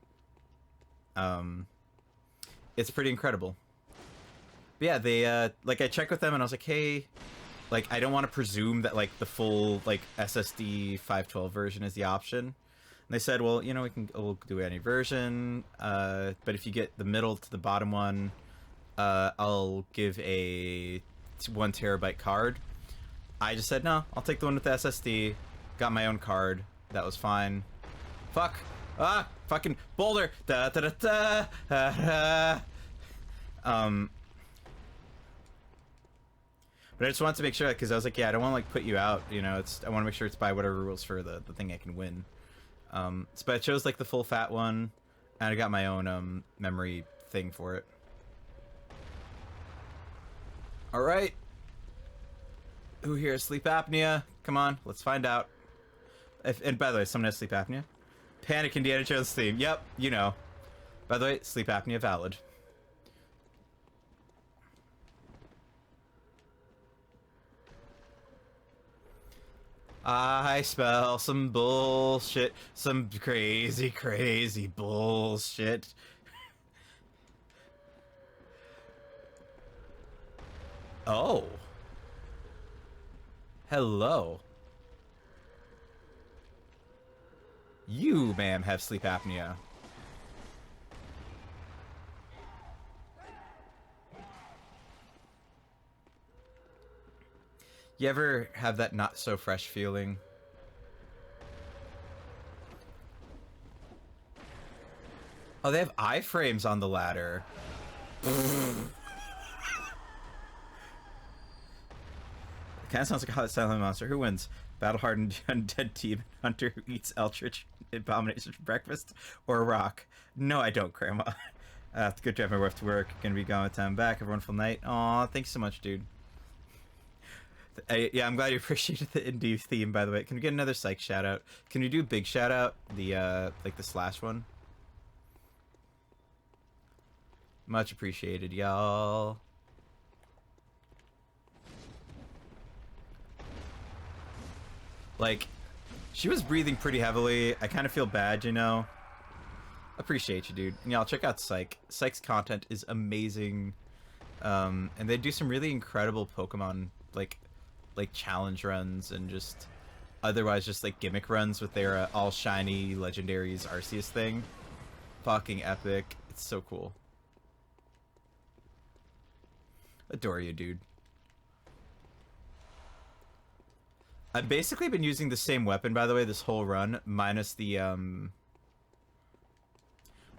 It's pretty incredible. But yeah, they like I checked with them and I was like, hey, like I don't want to presume that like the full like SSD 512 version is the option. And they said, well, you know, we'll do any version, but if you get the middle to the bottom one, I'll give a 1 terabyte card. I just said, no, I'll take the one with the SSD. Got my own card. That was fine. Fuck. Ah, fucking boulder. Da da da da. Da, da. But I just wanted to make sure, because I was like, yeah, I don't want to like put you out. You know, I want to make sure it's by whatever rules for the thing I can win. But I chose like the full fat one, and I got my own memory thing for it. All right. Who here has sleep apnea? Come on, let's find out. And by the way, someone has sleep apnea. Panic Indiana Jones theme. Yep, you know. By the way, sleep apnea valid. I smell some bullshit. Some crazy, crazy bullshit. Oh. Hello. You, ma'am, have sleep apnea. You ever have that not so fresh feeling? Oh, they have iframes on the ladder. Kind of sounds like a hot silent monster. Who wins? Battle-hardened undead team hunter who eats eldritch abominations for breakfast, or rock? No, I don't, Grandma. Good job, my wife to work. Gonna be gone with time back. Have a wonderful night. Aw, thanks so much, dude. Yeah, I'm glad you appreciated the indie theme, by the way. Can we get another psych shout out? Can you do big shout out? The like the slash one? Much appreciated, y'all. Like, she was breathing pretty heavily. I kind of feel bad, you know. Appreciate you, dude. And y'all, check out Psych. Psych's content is amazing. And they do some really incredible Pokemon, like challenge runs and just otherwise just like gimmick runs with their all shiny legendaries Arceus thing. Fucking epic. It's so cool. Adore you, dude. I've basically been using the same weapon, by the way, this whole run, minus the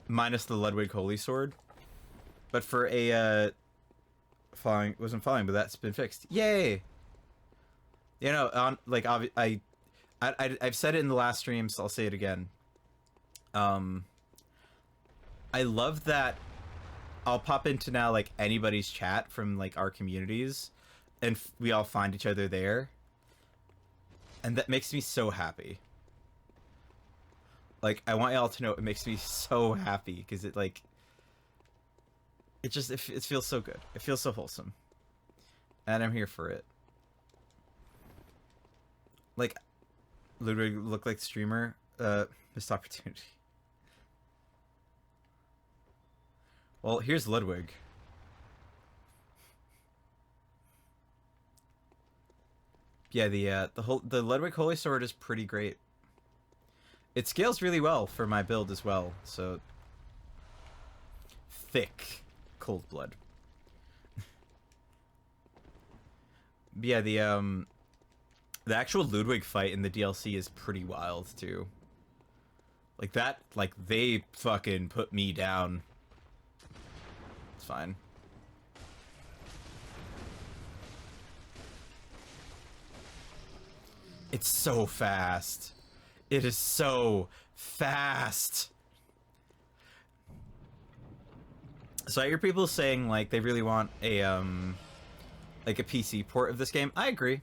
Ludwig Holy Sword. But for a falling, wasn't falling, but that's been fixed. Yay! You know, on like I've said it in the last stream, so I'll say it again. I love that I'll pop into now like anybody's chat from like our communities, and we all find each other there, and that makes me so happy. Like, I want y'all to know it makes me so happy because it like it just it feels so good. It feels so wholesome, and I'm here for it. Like, Ludwig look like streamer, missed opportunity. Well, here's Ludwig. Yeah, the Ludwig Holy Sword is pretty great. It scales really well for my build as well, so thick cold blood. But yeah, the actual Ludwig fight in the DLC is pretty wild too. Like that, like they fucking put me down. It's fine. It's so fast. It is so fast. So I hear people saying like they really want a like a PC port of this game. I agree.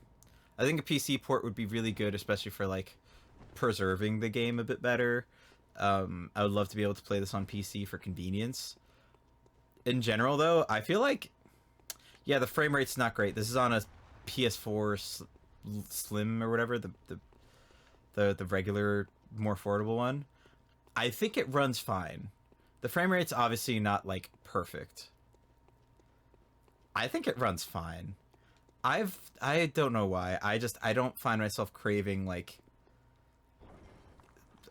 I think a PC port would be really good, especially for like preserving the game a bit better. I would love to be able to play this on PC for convenience. In general, though, I feel like, yeah, the frame rate's not great. This is on a PS4 Slim or whatever, the regular, more affordable one. I think it runs fine. The frame rate's obviously not like perfect. I think it runs fine. I don't know why. I don't find myself craving like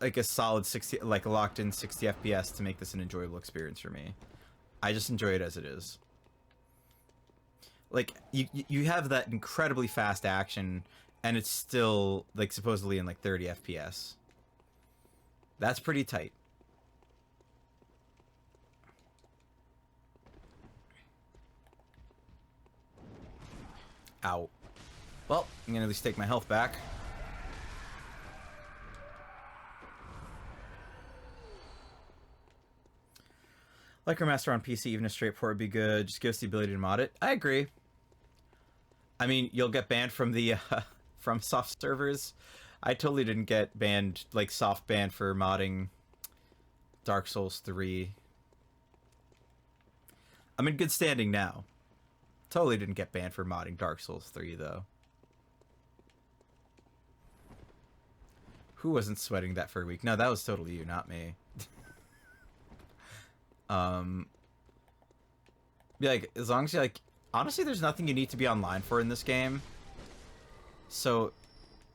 a solid 60, like a locked in 60 FPS to make this an enjoyable experience for me. I just enjoy it as it is. Like, you have that incredibly fast action, and it's still, like, supposedly in, like, 30 FPS. That's pretty tight. Ow. Well, I'm gonna at least take my health back. Like Remaster on PC, even a straight port would be good. Just give us the ability to mod it. I agree. I mean, you'll get banned from the from soft servers. I totally didn't get banned, like soft banned for modding Dark Souls 3. I'm in good standing now. Totally didn't get banned for modding Dark Souls 3 though. Who wasn't sweating that for a week? No, that was totally you, not me. Yeah, like, as long as you, like, honestly, there's nothing you need to be online for in this game. So,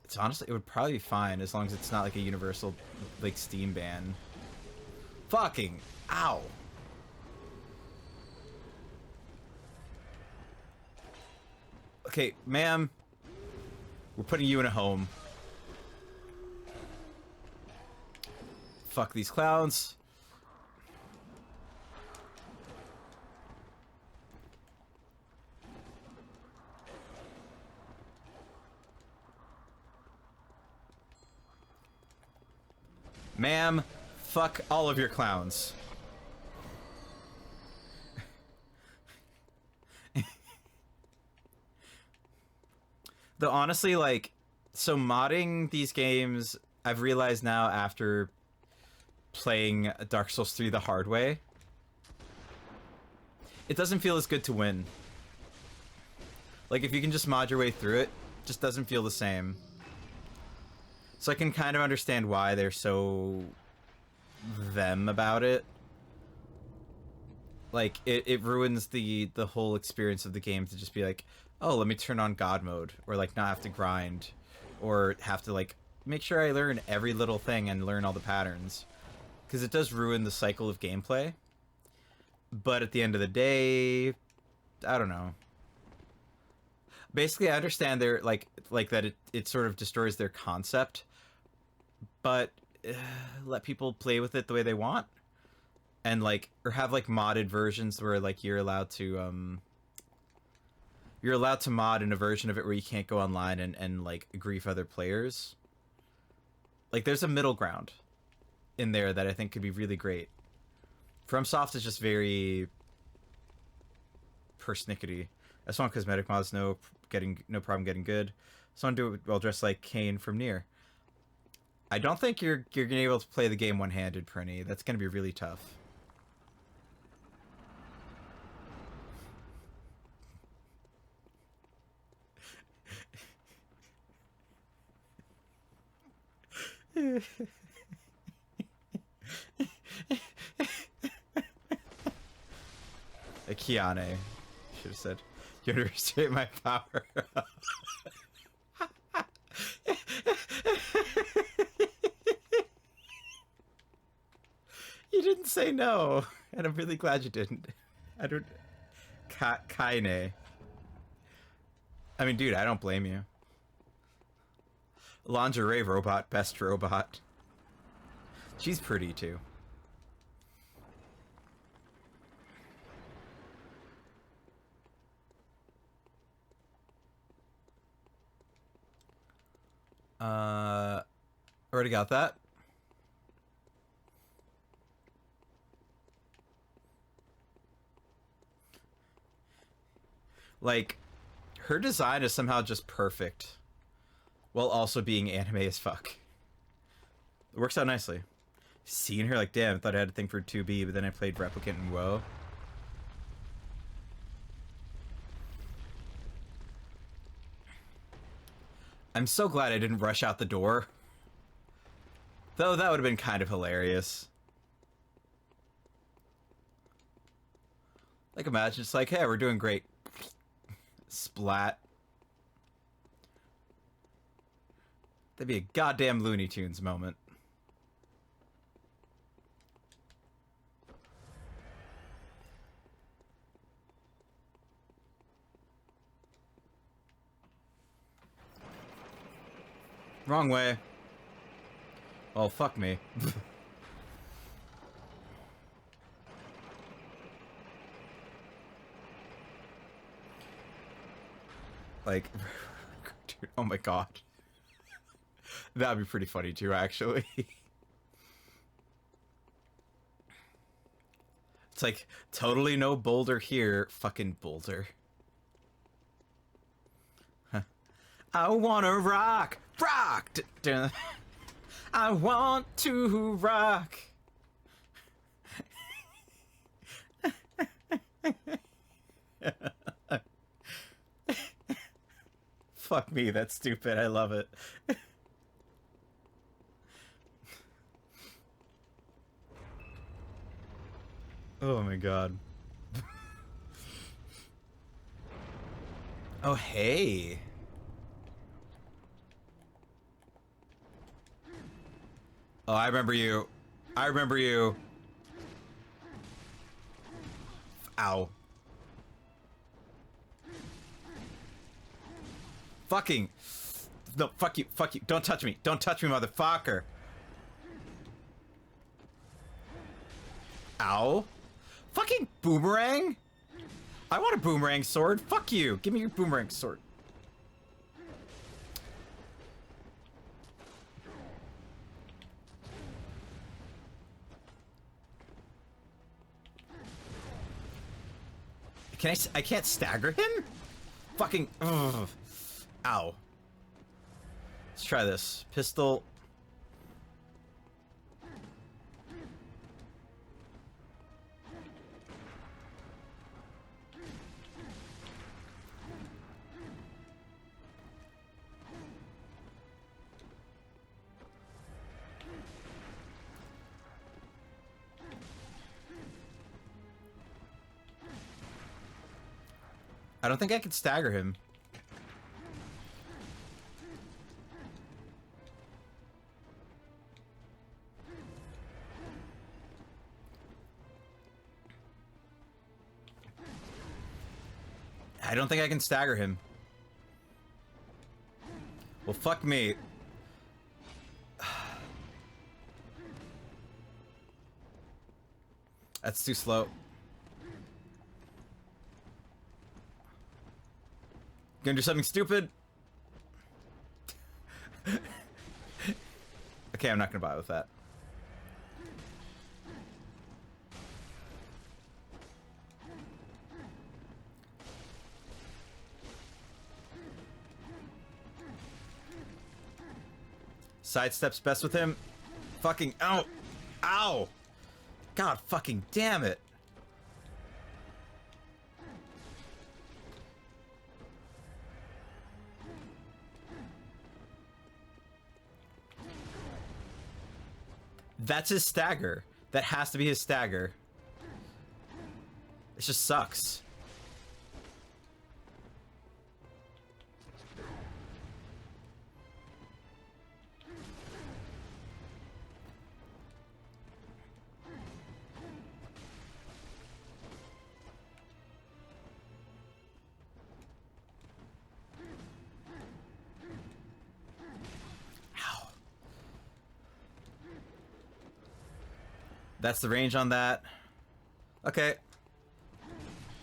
it's honestly, it would probably be fine as long as it's not, like, a universal, like, Steam ban. Fucking, ow. Okay, ma'am, we're putting you in a home. Fuck these clowns. Ma'am, fuck all of your clowns. Though honestly, like, so modding these games, I've realized now after playing Dark Souls 3 the hard way, it doesn't feel as good to win. Like, if you can just mod your way through it, it just doesn't feel the same. So I can kind of understand why they're so them about it. Like, it ruins the whole experience of the game to just be like, oh, let me turn on God mode, or like not have to grind, or have to like make sure I learn every little thing and learn all the patterns. Because it does ruin the cycle of gameplay. But at the end of the day, I don't know. Basically, I understand their like that it sort of destroys their concept, but let people play with it the way they want, and like or have like modded versions where like you're allowed to mod in a version of it where you can't go online and like grief other players. Like there's a middle ground in there that I think could be really great. FromSoft is just very persnickety. I just want cosmetic mods, no problem getting good. So I want to do it well dressed like Kane from Nier. I don't think you're gonna be able to play the game one-handed, Prinny. That's gonna be really tough. A Kiane should have said, "You underestimate my power." You didn't say no, and I'm really glad you didn't. I don't. Kaine. I mean, dude, I don't blame you. Lingerie robot, best robot. She's pretty too. Already got that. Like, her design is somehow just perfect, while also being anime as fuck. It works out nicely. Seeing her, like, damn, I thought I had a thing for 2B, but then I played Replicant and WoW. I'm so glad I didn't rush out the door. Though that would have been kind of hilarious. Like, imagine it's like, hey, we're doing great. Splat. That'd be a goddamn Looney Tunes moment. Wrong way. Oh, fuck me. Like, dude, oh my god. That'd be pretty funny too, actually. It's like, totally no boulder here, fucking boulder. Huh. I wanna rock! Rock! I want to rock! Fuck me, that's stupid. I love it. Oh my god. Oh, hey. Oh, I remember you. I remember you. Ow. Fucking. No, fuck you. Fuck you. Don't touch me. Don't touch me, motherfucker. Ow. Fucking boomerang? I want a boomerang sword. Fuck you. Give me your boomerang sword. I can't stagger him? Fucking, ugh. Ow. Let's try this. Pistol. I don't think I can stagger him. I don't think I can stagger him. Well, fuck me. That's too slow. Gonna do something stupid? Okay, I'm not gonna buy with that. Sidesteps best with him. Fucking ow! Ow! God fucking damn it! That's his stagger. That has to be his stagger. It just sucks. That's the range on that. Okay.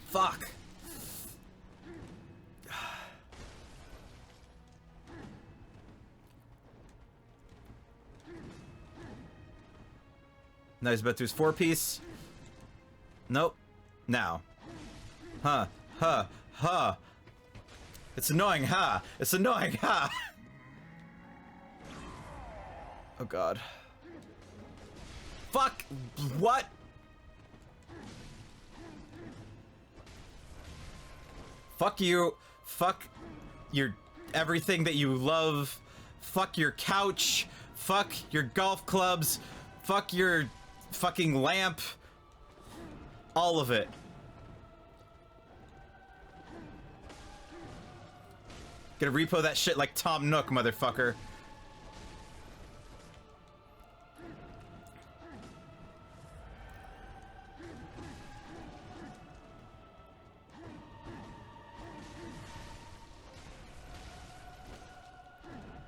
Fuck. Now he's about to his 4-piece. Nope. Now. Huh. Huh. Huh. It's annoying, huh? It's annoying, huh? Oh god. Fuck! What? Fuck you. Fuck your everything that you love. Fuck your couch. Fuck your golf clubs. Fuck your fucking lamp. All of it. Gonna repo that shit like Tom Nook, motherfucker.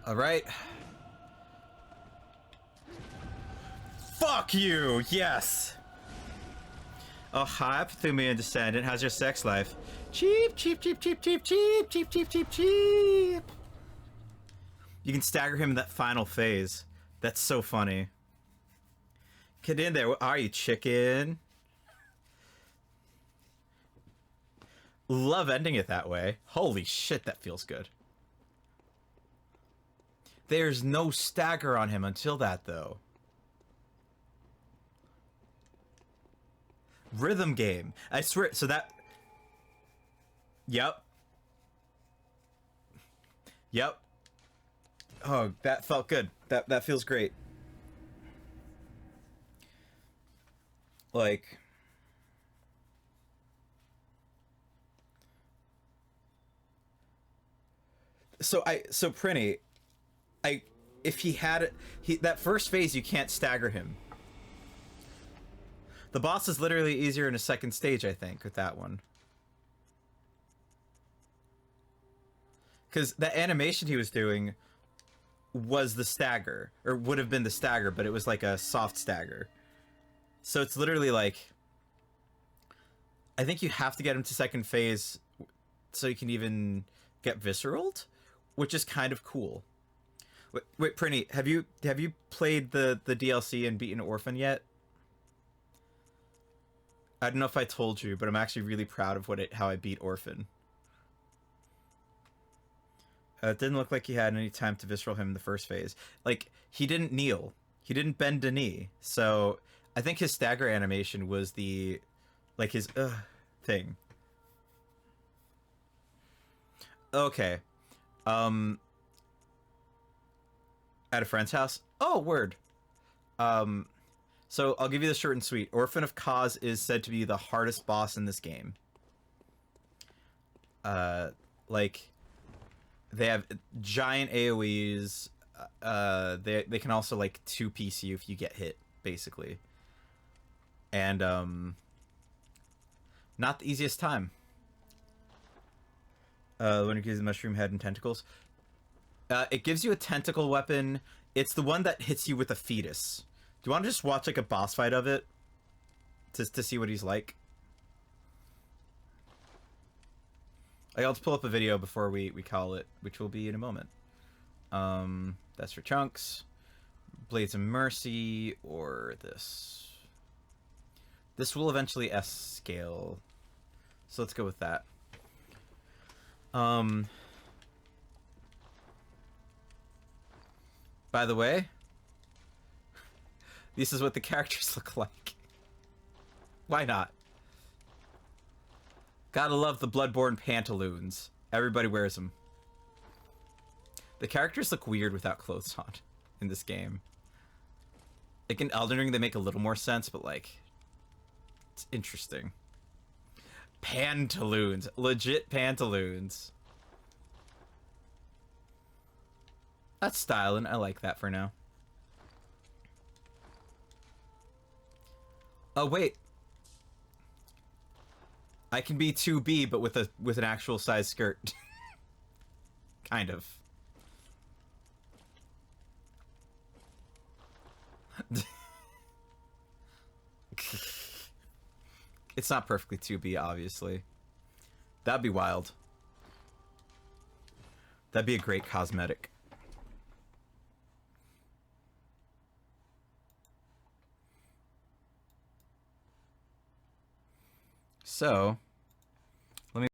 All right. Fuck you. Yes. Oh, hi, Pthumian Descendant. How's your sex life? Cheap, cheap, cheap, cheap, cheap, cheap, cheap, cheap, cheap, cheap. You can stagger him in that final phase. That's so funny. Get in there. What are you, chicken? Love ending it that way. Holy shit, that feels good. There's no stagger on him until that, though. Rhythm game. I swear. So that. Yep. Yep. Oh, that felt good. That feels great. Like. So Prinny, if he had it, that first phase you can't stagger him. The boss is literally easier in a second stage, I think, with that one. Because that animation he was doing was the stagger, or would have been the stagger, but it was like a soft stagger. So it's literally like, I think you have to get him to second phase so you can even get visceraled, which is kind of cool. Wait, Prinny, have you played the DLC and beaten Orphan yet? I don't know if I told you, but I'm actually really proud of how I beat Orphan. It didn't look like he had any time to visceral him in the first phase. Like, he didn't kneel. He didn't bend a knee. So, I think his stagger animation was the, like, his, thing. Okay. At a friend's house? Oh, word. So I'll give you the short and sweet. Orphan of Kaz is said to be the hardest boss in this game. Like, they have giant AoEs. They can also, like, 2-piece you if you get hit, basically. And, not the easiest time. When it gives the mushroom head and tentacles. It gives you a tentacle weapon. It's the one that hits you with a fetus. Do you want to just watch like a boss fight of it to see what he's like? I'll just pull up a video before we call it, which will be in a moment. That's for chunks. Blades of Mercy, or this. This will eventually S scale. So let's go with that. By the way, this is what the characters look like. Why not? Gotta love the Bloodborne pantaloons. Everybody wears them. The characters look weird without clothes on in this game. Like in Elden Ring, they make a little more sense, but like, it's interesting. Pantaloons. Legit pantaloons. That's styling. I like that for now. Oh, wait. I can be 2B, but with an actual size skirt. Kind of. It's not perfectly 2B, obviously. That'd be wild. That'd be a great cosmetic. So,